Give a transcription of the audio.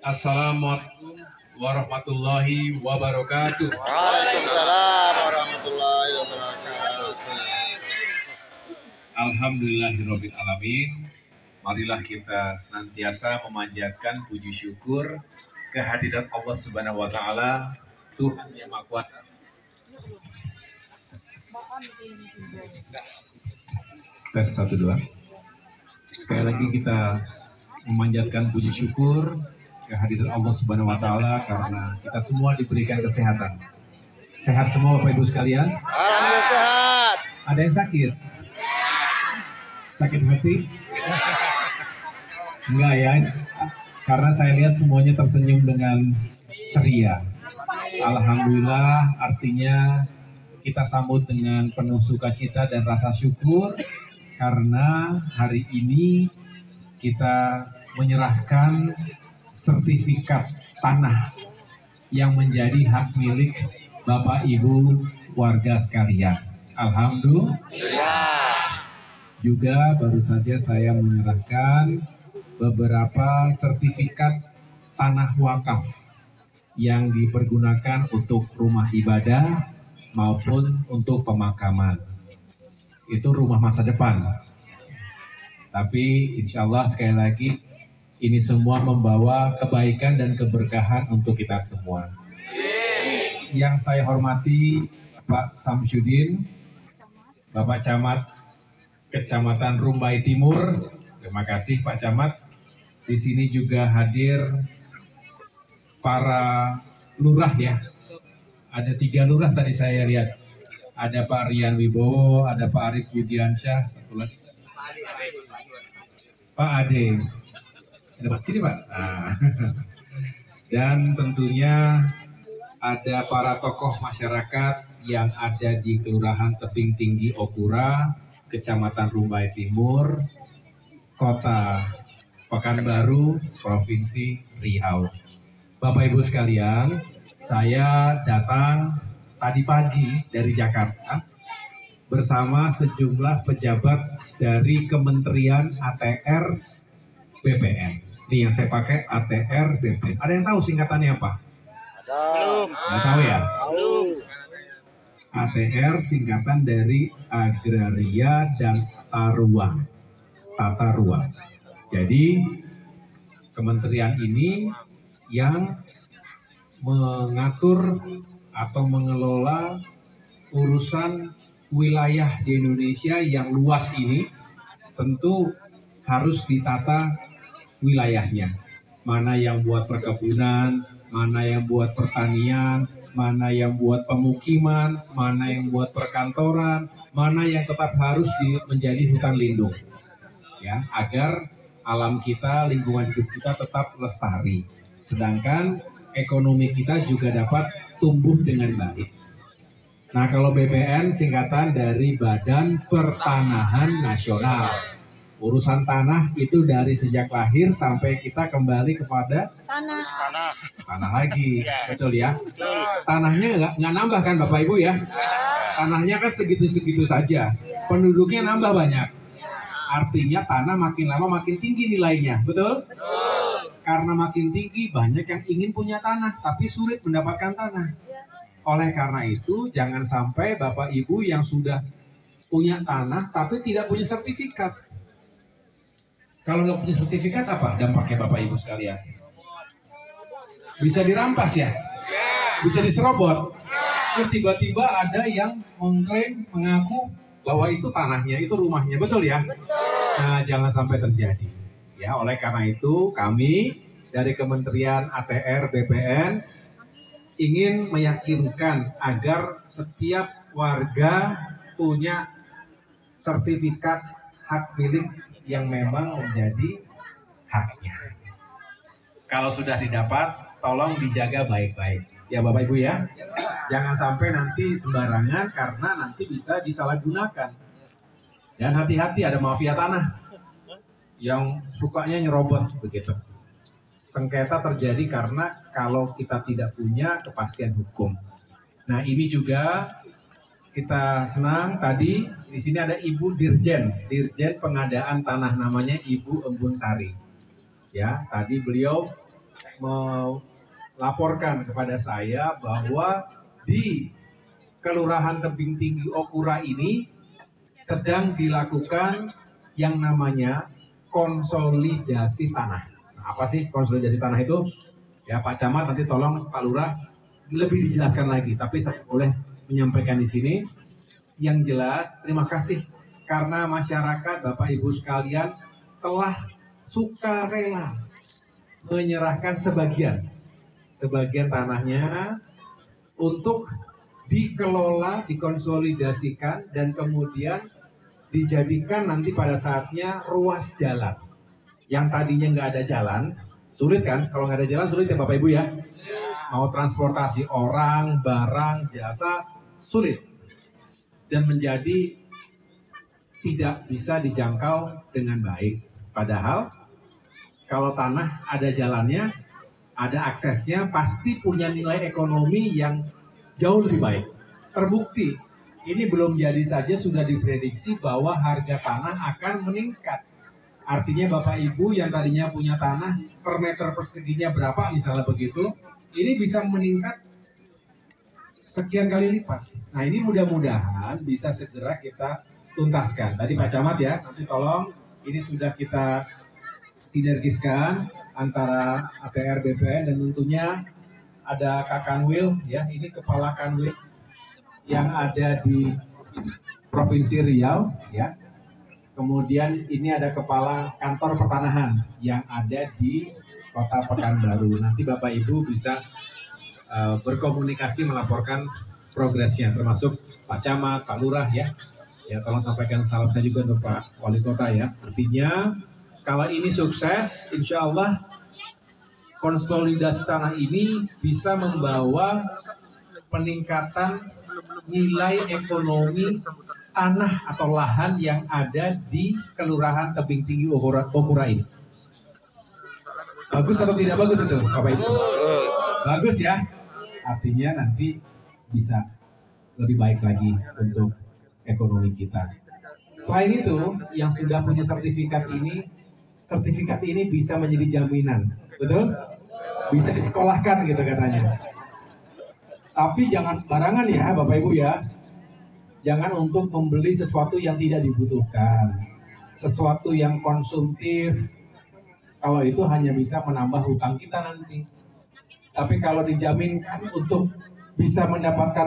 Assalamualaikum warahmatullahi wabarakatuh. Waalaikumsalam warahmatullahi wabarakatuh. Alhamdulillahirabbil alamin. Marilah kita senantiasa memanjatkan puji syukur kehadirat Allah Subhanahu wa taala, Tuhan yang Maha Kuasa. Tes 1 2. Sekali lagi kita memanjatkan puji syukur kehadirat Allah Subhanahu wa taala karena kita semua diberikan kesehatan. Sehat semua Bapak Ibu sekalian? Alhamdulillah sehat. Ada yang sakit? Sakit hati? Enggak ya, karena saya lihat semuanya tersenyum dengan ceria. Alhamdulillah, artinya kita sambut dengan penuh sukacita dan rasa syukur karena hari ini kita menyerahkan sertifikat tanah yang menjadi hak milik Bapak Ibu warga sekalian. Alhamdulillah. Juga baru saja saya menyerahkan beberapa sertifikat tanah wakaf yang dipergunakan untuk rumah ibadah maupun untuk pemakaman. Itu rumah masa depan. Tapi insya Allah sekali lagi ini semua membawa kebaikan dan keberkahan untuk kita semua. Yang saya hormati Pak Samsyudin, Bapak Camat Kecamatan Rumbai Timur. Terima kasih Pak Camat. Di sini juga hadir para lurah ya. Ada 3 lurah tadi saya lihat. Ada Pak Rian Wibowo, ada Pak Arif Budiansyah, Pak Ade. Ada Pak sini Pak. Nah. Dan tentunya ada para tokoh masyarakat yang ada di Kelurahan Tebing Tinggi Okura, Kecamatan Rumbai Timur, Kota Pekanbaru, Provinsi Riau. Bapak Ibu sekalian, saya datang tadi pagi dari Jakarta bersama sejumlah pejabat dari Kementerian ATR BPN. Ini yang saya pakai ATR BPN. Ada yang tahu singkatannya apa? Belum. Nggak tahu ya? Belum. ATR singkatan dari Agraria dan Tata Ruang. Jadi kementerian ini yang mengatur atau mengelola urusan wilayah di Indonesia yang luas ini, tentu harus ditata wilayahnya. Mana yang buat perkebunan, mana yang buat pertanian, mana yang buat pemukiman, mana yang buat perkantoran, mana yang tetap harus menjadi hutan lindung. Ya, agar alam kita, lingkungan hidup kita tetap lestari. Sedangkan ekonomi kita juga dapat tumbuh dengan baik. Nah, kalau BPN singkatan dari Badan Pertanahan Nasional. Urusan tanah itu dari sejak lahir sampai kita kembali kepada tanah lagi, betul ya? Tanahnya nggak nambah kan Bapak Ibu ya? Tanahnya kan segitu-segitu saja, penduduknya nambah banyak. Artinya tanah makin lama makin tinggi nilainya, betul? Karena makin tinggi banyak yang ingin punya tanah, tapi sulit mendapatkan tanah. Oleh karena itu jangan sampai Bapak Ibu yang sudah punya tanah tapi tidak punya sertifikat. Kalau nggak punya sertifikat apa dampaknya Bapak Ibu sekalian? Bisa dirampas ya? Bisa diserobot? Terus tiba-tiba ada yang mengklaim, mengaku bahwa itu tanahnya, itu rumahnya, betul ya? Nah, jangan sampai terjadi. Ya, oleh karena itu kami dari Kementerian ATR BPN ingin meyakinkan agar setiap warga punya sertifikat hak milik yang memang menjadi haknya. Kalau sudah didapat, tolong dijaga baik-baik. Ya Bapak Ibu ya, jangan sampai nanti sembarangan karena nanti bisa disalahgunakan. Dan hati-hati ada mafia tanah yang sukanya nyerobot begitu. Sengketa terjadi karena kalau kita tidak punya kepastian hukum. Nah ini juga kita senang tadi di sini ada Ibu Dirjen Pengadaan Tanah namanya Ibu Embun Sari. Ya, tadi beliau melaporkan kepada saya bahwa di Kelurahan Tebing Tinggi Okura ini sedang dilakukan yang namanya konsolidasi tanah. Nah, apa sih konsolidasi tanah itu? Ya Pak Camat, nanti tolong Pak Lurah lebih dijelaskan lagi. Tapi saya boleh menyampaikan di sini. Yang jelas, terima kasih karena masyarakat Bapak Ibu sekalian telah sukarela menyerahkan sebagian tanahnya untuk dikelola, dikonsolidasikan, dan kemudian dijadikan nanti pada saatnya ruas jalan. Yang tadinya nggak ada jalan, sulit kan? Kalau nggak ada jalan sulit ya Bapak Ibu ya? Mau transportasi orang, barang, jasa, sulit. Dan menjadi tidak bisa dijangkau dengan baik. Padahal kalau tanah ada jalannya, ada aksesnya, pasti punya nilai ekonomi yang jauh lebih baik. Terbukti, ini belum jadi saja sudah diprediksi bahwa harga tanah akan meningkat. Artinya Bapak Ibu yang tadinya punya tanah per meter perseginya berapa misalnya begitu, ini bisa meningkat sekian kali lipat. Nah ini mudah-mudahan bisa segera kita tuntaskan. Tadi Pak Camat ya, nanti tolong ini sudah kita sinergiskan antara APR BPN dan tentunya ada Kak Kanwil ya, ini kepala Kanwil yang ada di Provinsi Riau ya. Kemudian ini ada kepala kantor pertanahan yang ada di Kota Pekanbaru. Nanti Bapak Ibu bisa berkomunikasi melaporkan progresnya, termasuk Pak Camat, Pak Lurah ya. Ya tolong sampaikan salam saya juga untuk Pak Wali Kota ya. Artinya kalau ini sukses, insya Allah konsolidasi tanah ini bisa membawa peningkatan nilai ekonomi tanah atau lahan yang ada di Kelurahan Tebing Tinggi Okura ini. Bagus atau tidak bagus itu, Bapak Ibu? Bagus ya. Artinya nanti bisa lebih baik lagi untuk ekonomi kita. Selain itu, yang sudah punya sertifikat ini bisa menjadi jaminan, betul? Bisa disekolahkan gitu katanya. Tapi jangan sembarangan ya Bapak Ibu ya. Jangan untuk membeli sesuatu yang tidak dibutuhkan. Sesuatu yang konsumtif. Kalau itu hanya bisa menambah hutang kita nanti. Tapi kalau dijaminkan untuk bisa mendapatkan